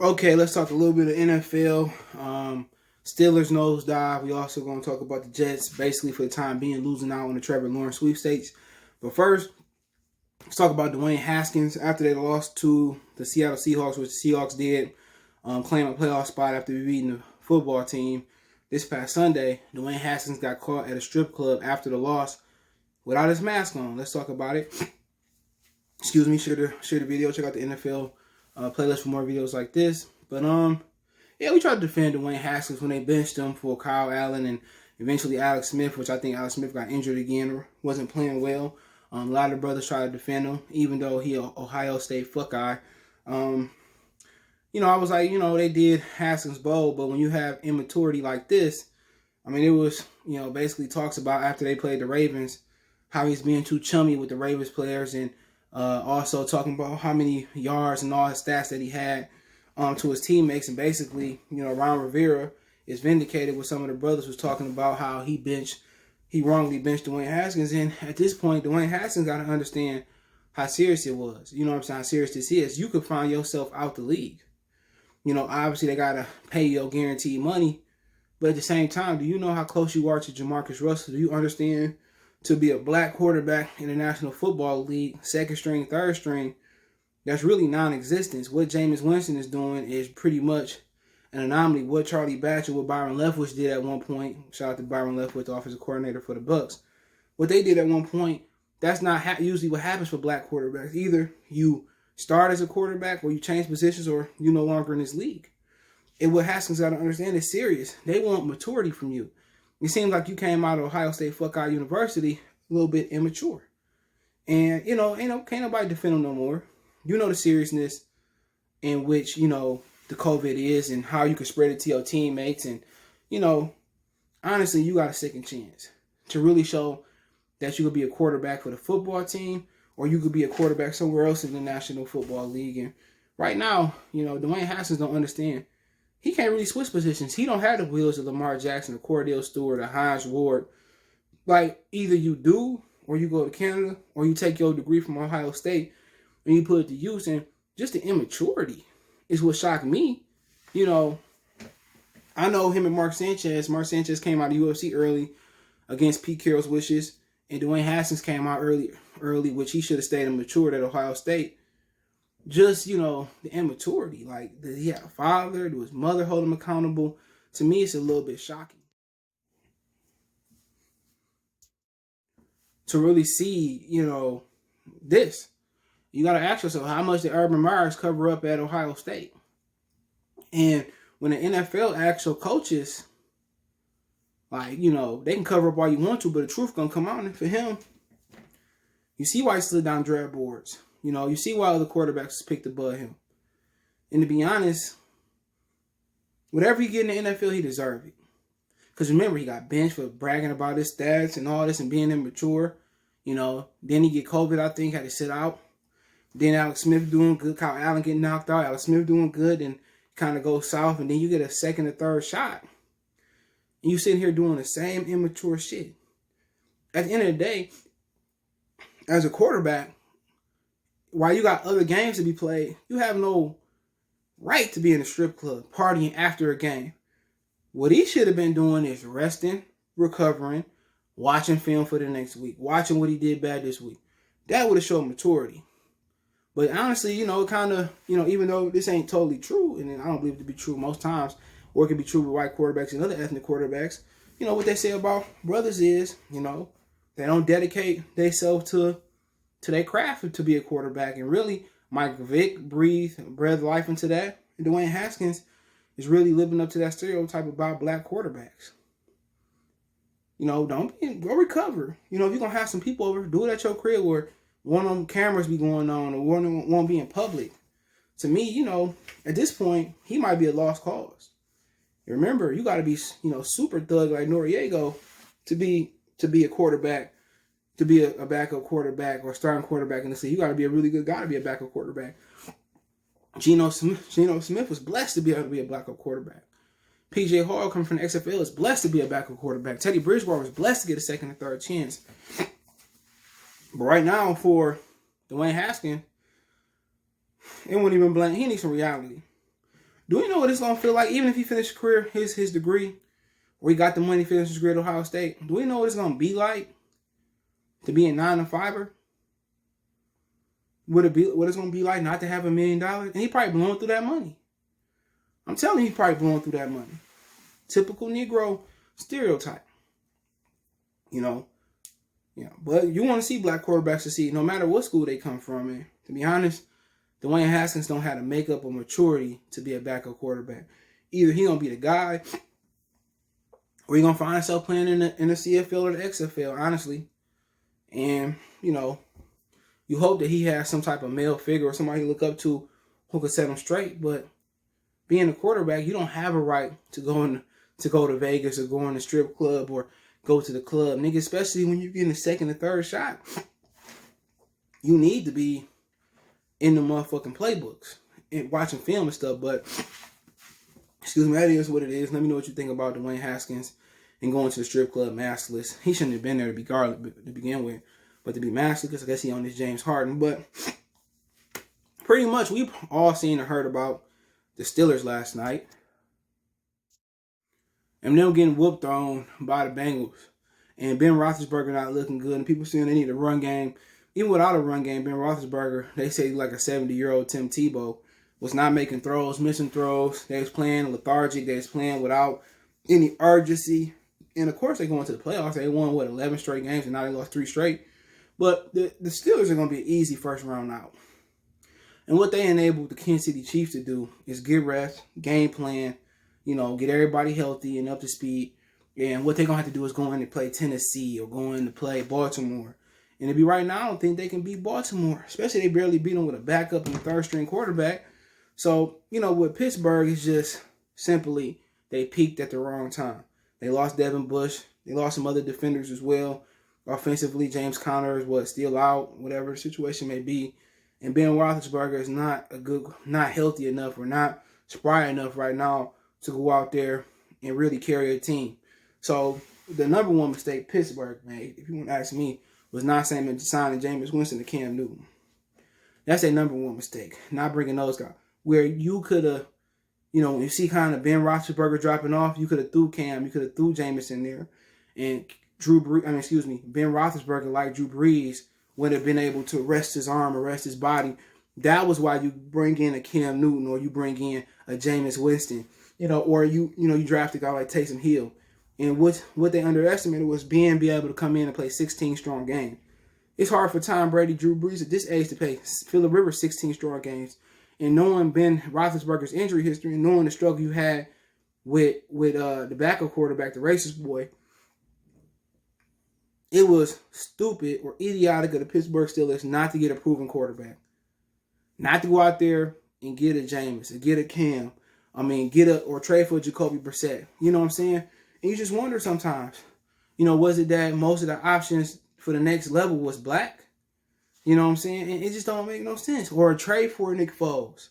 Okay, let's talk a little bit of NFL. Steelers nosedive. We also going to talk about the Jets, basically for the time being, losing out on the Trevor Lawrence sweepstakes. But first, let's talk about Dwayne Haskins. After they lost to the Seattle Seahawks, which the Seahawks did claim a playoff spot after beating the football team this past Sunday, Dwayne Haskins got caught at a strip club after the loss without his mask on. Let's talk about it. Excuse me, share the video. Check out the NFL playlist for more videos like this. But yeah, we tried to defend Dwayne Haskins when they benched him for Kyle Allen and eventually Alex Smith, which I think Alex Smith got injured again or wasn't playing well. A lot of the brothers tried to defend him, even though he an Ohio State fuckeye. I was like, they did Haskins bold, but when you have immaturity like this, I mean, it was, basically talks about after they played the Ravens, how he's being too chummy with the Ravens players, and also talking about how many yards and all his stats that he had to his teammates. And basically, Ron Rivera is vindicated with some of the brothers was talking about how he wrongly benched Dwayne Haskins. And at this point, Dwayne Haskins got to understand how serious it was. You know what I'm saying? How serious this is. You could find yourself out the league. Obviously they got to pay your guaranteed money. But at the same time, do you know how close you are to Jamarcus Russell? Do you understand to be a black quarterback in the National Football League, second string, third string, that's really non-existent. What Jameis Winston is doing is pretty much an anomaly. What Charlie Batcher, what Byron Leftwich did at one point, shout out to Byron Leftwich, the offensive coordinator for the Bucs, what they did at one point, that's not usually what happens for black quarterbacks. Either you start as a quarterback or you change positions or you're no longer in this league. And what Haskins got to understand is serious. They want maturity from you. It seems like you came out of Ohio State Fuckeye University a little bit immature. And, can't nobody defend him no more. You know the seriousness in which, the COVID is and how you can spread it to your teammates. And, honestly, you got a second chance to really show that you could be a quarterback for the football team or you could be a quarterback somewhere else in the National Football League. And right now, Dwayne Haskins don't understand. He can't really switch positions. He don't have the wheels of Lamar Jackson or Cordell Stewart or Hines Ward. Like, either you do or you go to Canada or you take your degree from Ohio State and you put it to use. And just the immaturity is what shocked me. I know him and Mark Sanchez. Mark Sanchez came out of UFC early against Pete Carroll's wishes. And Dwayne Haskins came out early, which he should have stayed and matured at Ohio State. Just, the immaturity. Like, he had a father, his mother hold him accountable. To me, it's a little bit shocking. To really see, this. You got to ask yourself, how much did Urban Meyers cover up at Ohio State? And when the NFL actual coaches, like, they can cover up all you want to, but the truth going to come out. And for him, you see why he slid down draft boards. You see why other quarterbacks picked above him. And to be honest, whatever he get in the NFL, he deserved it. Because remember, he got benched for bragging about his stats and all this and being immature. Then he get COVID, I think, had to sit out. Then Alex Smith doing good. Kyle Allen getting knocked out. Alex Smith doing good and kind of goes south. And then you get a second or third shot. And you sitting here doing the same immature shit. At the end of the day, as a quarterback, while you got other games to be played, you have no right to be in a strip club partying after a game. What he should have been doing is resting, recovering, watching film for the next week, watching what he did bad this week. That would have shown maturity. But honestly, it kind of, even though this ain't totally true, and I don't believe it to be true most times, or it can be true with white quarterbacks and other ethnic quarterbacks, what they say about brothers is, they don't dedicate themselves to their craft to be a quarterback. And really, Mike Vick breathed life into that. And Dwayne Haskins is really living up to that stereotype about black quarterbacks. Go recover. If you're going to have some people over, do it at your crib where one of them cameras be going on or one of them won't be in public. To me, at this point, he might be a lost cause. And remember, you got to be, super thug like Noriega to be a quarterback, to be a backup quarterback or starting quarterback in the league. You got to be a really good guy to be a backup quarterback. Geno Smith was blessed to be able to be a backup quarterback. P.J. Hall coming from the XFL is blessed to be a backup quarterback. Teddy Bridgewater was blessed to get a second and third chance. But right now, for Dwayne Haskins, it wouldn't even blame. He needs some reality. Do we know what it's gonna feel like? Even if he finished his career, his degree, or he got the money, finished his career at Ohio State. Do we know what it's gonna be like to be a 9-5er? What it's gonna be like not to have $1 million? And he probably blowing through that money. I'm telling you, he probably blowing through that money. Typical Negro stereotype. But you want to see black quarterbacks succeed, no matter what school they come from. And to be honest, Dwayne Haskins don't have the makeup or maturity to be a backup quarterback. Either he gonna be the guy, or he gonna find himself playing in the CFL or the XFL, honestly. And you hope that he has some type of male figure or somebody to look up to who could set him straight. But being a quarterback, you don't have a right to go to Vegas or go in the strip club or go to the club, nigga. Especially when you're getting the second or third shot, you need to be in the motherfucking playbooks and watching film and stuff. But excuse me, that is what it is. Let me know what you think about Dwayne Haskins and going to the strip club maskless. He shouldn't have been there to begin with, but to be maskless, I guess he on this James Harden. But pretty much, we've all seen and heard about the Steelers last night and them getting whooped on by the Bengals, and Ben Roethlisberger not looking good, and people saying they need a run game. Even without a run game, Ben Roethlisberger, they say like a 70-year-old Tim Tebow, was not making throws, missing throws. They was playing lethargic. They was playing without any urgency. And, of course, they go into the playoffs. They won, 11 straight games, and now they lost 3 straight. But the Steelers are going to be an easy first round out. And what they enabled the Kansas City Chiefs to do is get rest, game plan, get everybody healthy and up to speed. And what they're going to have to do is go in and play Tennessee or go in to play Baltimore. And to be right now, I don't think they can beat Baltimore, especially they barely beat them with a backup and a third-string quarterback. So, with Pittsburgh, it's just simply they peaked at the wrong time. They lost Devin Bush. They lost some other defenders as well. Offensively, James Conner is still out, whatever the situation may be. And Ben Roethlisberger is not healthy enough or not spry enough right now to go out there and really carry a team. So the number one mistake Pittsburgh made, if you want to ask me, was not signing Jameis Winston to Cam Newton. That's a number one mistake. Not bringing those guys. Where you could have, when you see kind of Ben Roethlisberger dropping off, you could have threw Cam, you could have threw Jameis in there. And Ben Roethlisberger, like Drew Brees, would have been able to rest his arm or rest his body. That was why you bring in a Cam Newton or you bring in a Jameis Winston, or you draft a guy like Taysom Hill. And what they underestimated was Ben be able to come in and play 16 strong games. It's hard for Tom Brady, Drew Brees at this age to play Phillip Rivers 16 strong games. And knowing Ben Roethlisberger's injury history and knowing the struggle you had with the backup quarterback, the racist boy, it was stupid or idiotic of the Pittsburgh Steelers not to get a proven quarterback. Not to go out there and get a Jameis or get a Cam. Or trade for Jacoby Brissett. You know what I'm saying? And you just wonder sometimes, was it that most of the options for the next level was black? You know what I'm saying? And it just don't make no sense. Or a trade for Nick Foles.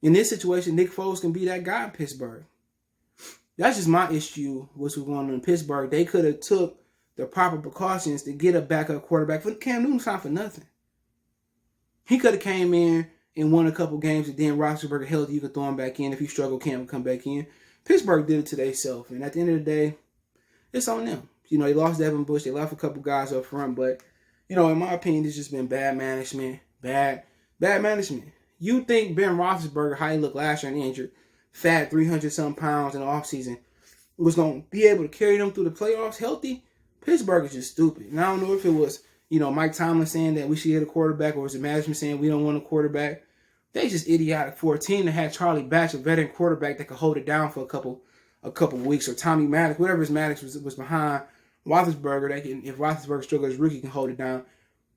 In this situation, Nick Foles can be that guy in Pittsburgh. That's just my issue, what's going on in Pittsburgh. They could have took the proper precautions to get a backup quarterback. For Cam Newton's not for nothing. He could have came in and won a couple games, and then Roethlisberger healthy, you could throw him back in. If he struggled, Cam would come back in. Pittsburgh did it to themselves, and at the end of the day, it's on them. They lost Devin Bush, they left a couple guys up front, but in my opinion, it's just been bad management. Bad management. You think Ben Roethlisberger, how he looked last year and injured, fat 300-something pounds in the offseason, was going to be able to carry them through the playoffs healthy? Pittsburgh is just stupid. And I don't know if it was, Mike Tomlin saying that we should get a quarterback, or was the management saying we don't want a quarterback. They just idiotic for a team that had Charlie Batch, a veteran quarterback that could hold it down for a couple weeks, or Tommy Maddox, whatever his Maddox was behind Roethlisberger. If Roethlisberger struggles as rookie, can hold it down.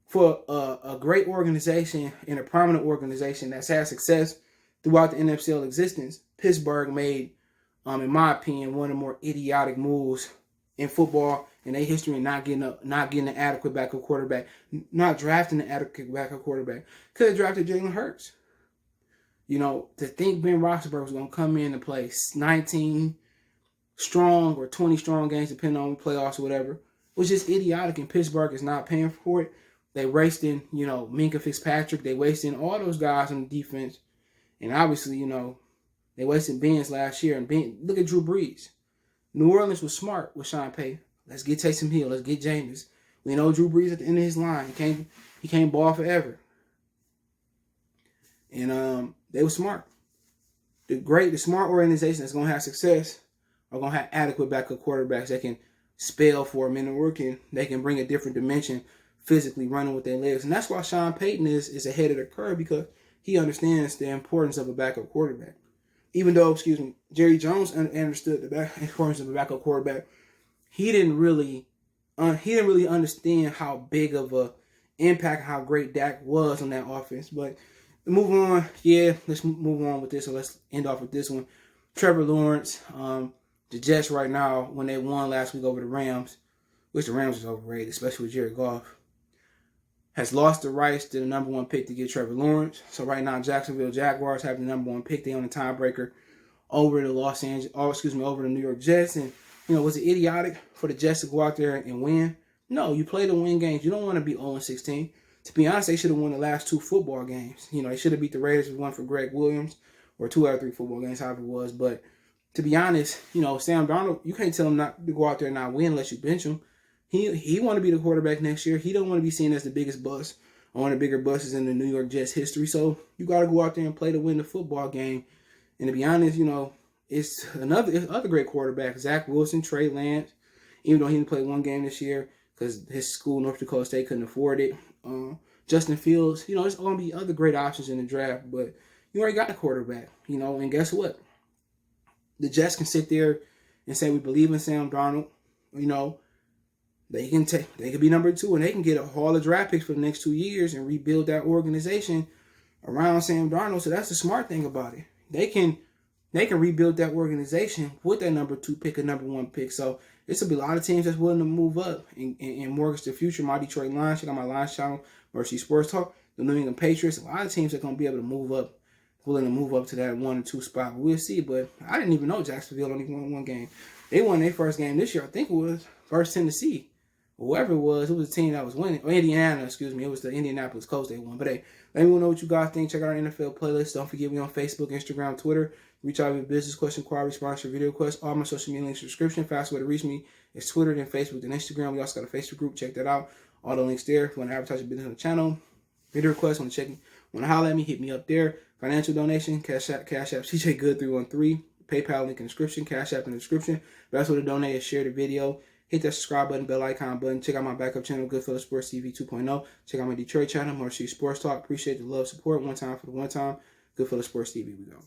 For a great organization and a prominent organization that's had success throughout the NFL existence, Pittsburgh made, in my opinion, one of the more idiotic moves in football in their history, and not getting an adequate backup quarterback, not drafting an adequate backup quarterback. Could have drafted Jalen Hurts. To think Ben Roethlisberger was going to come in and play 19 strong or 20 strong games, depending on playoffs or whatever, was just idiotic, and Pittsburgh is not paying for it. They wasting, Minka Fitzpatrick. They wasting all those guys on the defense. And obviously, They wasted Benz last year. And look at Drew Brees. New Orleans was smart with Sean Payton. Let's get Taysom Hill. Let's get Jameis. We know Drew Brees at the end of his line. He can't ball forever. And they were smart. The smart organization that's going to have success are going to have adequate backup quarterbacks that can spell for a minute working. They can bring a different dimension physically running with their legs. And that's why Sean Payton is ahead of the curve, because he understands the importance of a backup quarterback. Even though, Jerry Jones understood the importance of a backup quarterback, he didn't really understand how big of a impact, how great Dak was on that offense. But move on. Yeah, let's move on with this. So let's end off with this one. Trevor Lawrence, the Jets right now, when they won last week over the Rams, which the Rams was overrated, especially with Jared Goff, has lost the rights to the number 1 pick to get Trevor Lawrence. So right now, Jacksonville Jaguars have the number 1 pick. They on the tiebreaker over the over the New York Jets. And, was it idiotic for the Jets to go out there and win? No, you play to win games. You don't want to be 0-16. To be honest, they should have won the last 2 football games. They should have beat the Raiders with 1 for Greg Williams, or 2 out of 3 football games, however it was. But to be honest, Sam Darnold, you can't tell him not to go out there and not win unless you bench him. He want to be the quarterback next year. He don't want to be seen as the biggest bust or one of the bigger busts in the New York Jets history. So you got to go out there and play to win the football game. And to be honest, it's other great quarterbacks, Zach Wilson, Trey Lance, even though he didn't play 1 game this year because his school, North Dakota State, couldn't afford it. Justin Fields, there's going to be other great options in the draft, but you already got a quarterback, and guess what? The Jets can sit there and say we believe in Sam Darnold. They can be number 2, and they can get a haul of draft picks for the next 2 years and rebuild that organization around Sam Darnold. So that's the smart thing about it. They can rebuild that organization with that number 2 pick, a number 1 pick. So this will be a lot of teams that's willing to move up and mortgage the future. My Detroit Lions, check out my Lions channel, Mercy Sports Talk. The New England Patriots, a lot of teams are going to be able to move up, willing to move up to that 1 or 2 spot. But we'll see. But I didn't even know Jacksonville only won 1 game. They won their first game this year. I think it was versus Tennessee. Whoever it was a team that was winning. Or Indiana, It was the Indianapolis Colts they won. But hey, let me know what you guys think. Check out our NFL playlist. Don't forget we on Facebook, Instagram, Twitter. Reach out with business question, inquiry, sponsor, video requests. All my social media links in the description. Fast way to reach me is Twitter, then Facebook, then Instagram. We also got a Facebook group. Check that out. All the links there. If you want to advertise your business on the channel, video requests, want to holler at me, hit me up there. Financial donation, Cash App, CJ Good 313. PayPal link in the description, Cash App in the description. Best way to donate is share the video. Hit that subscribe button, bell icon button. Check out my backup channel, Goodfellas Sports TV 2.0. Check out my Detroit channel, Mercy Sports Talk. Appreciate the love, support. One time for the one time. Goodfellas Sports TV. We go.